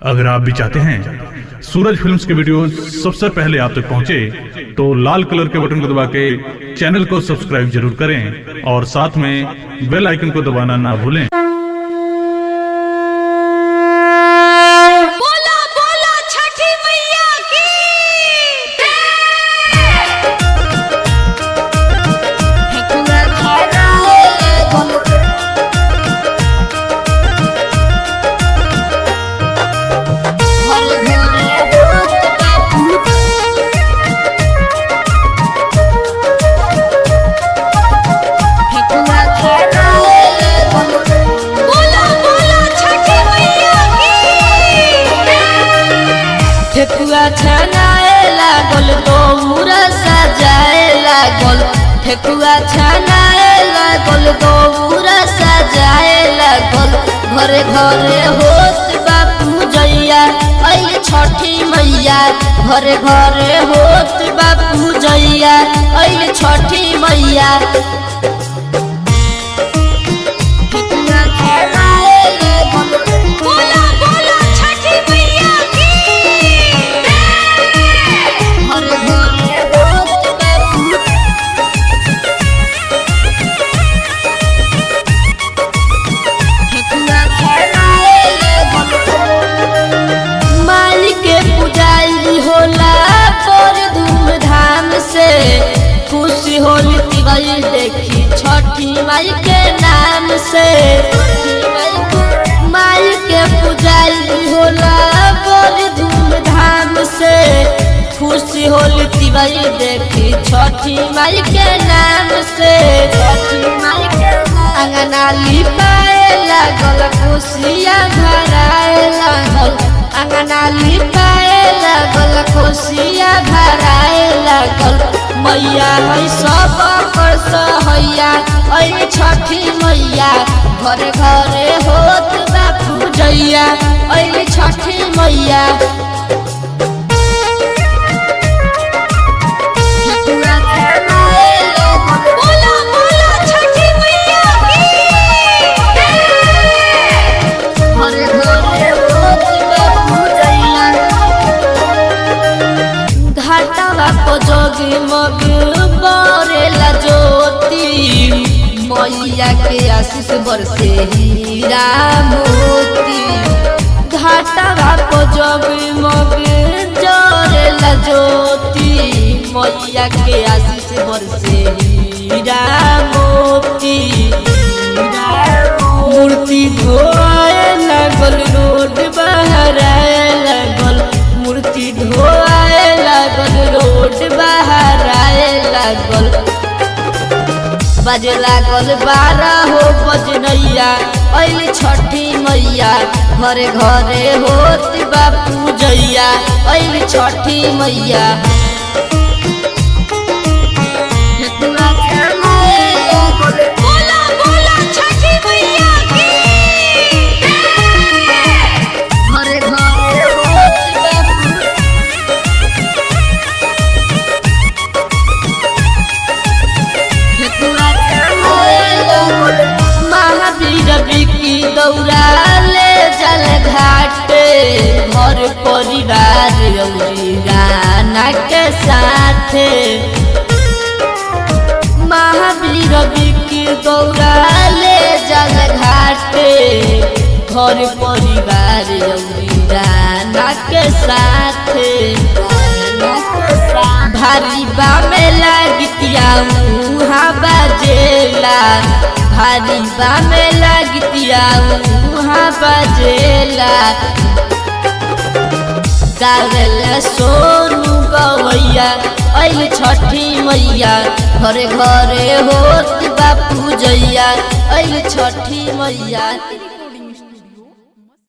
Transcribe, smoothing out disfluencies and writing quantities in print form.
अगर आप भी चाहते हैं सूरज फिल्म्स के वीडियो सबसे पहले आप तक पहुंचे, तो लाल कलर के बटन को दबा के चैनल को सब्सक्राइब जरूर करें और साथ में बेल आइकन को दबाना ना भूलें। ठेकुआ छनाए लागल दौरा सजाए लागल, ठेकुआ छनाए लागल दौरा सजाए लागल। घरे घरे होत बापू जैया अइल छठी मैया, घरे घरे होत बापू जैया अइल छठी मैया। खुशी होली तिवारी देखी छठी माई के नाम से, माई के पुजारी होला बड़ी धूमधाम से। खुशी होली तिवारी देखी छठी माई के नाम से, अंगना लिपाए लागल खुशियाँ भराए लागल, अंगना लिपाए लागल खुशियाँ भराए लागल। मैया है सब कर सहैया अइल छठी मैया, घरे घरे होत बापू जैया अइल छठी मैया। जोगी मग बरेला ज्योति, मैया के आशीष बरसे हीरा मोती। घाटा भाप जोगी मग जरेला ज्योति, मैया के आशीष बरसे हीरा मोती। मूर्ति धोआए लागल रोड बहराए लागल, मूर्ति धोआए लागल रोड बाहर आए लागल। बजे लागल 12 हो बजनैया अइल छठी मैया, घरे घरे होत बापू जैया अइल छठी मैया। दौरा ले जल घाटे घर परिवार राना के साथे, महावीर बिकी दौरा ले जल घाटे घर परिवार राना के साथे। भारी बामे लागतिया मुहा बजेला, भारी बामे लागतिया मुहा बजेला। गावेला सोनू गवैया अइल छठी मैया, घरे घरे होत बापू जैया अइल छठी मैया।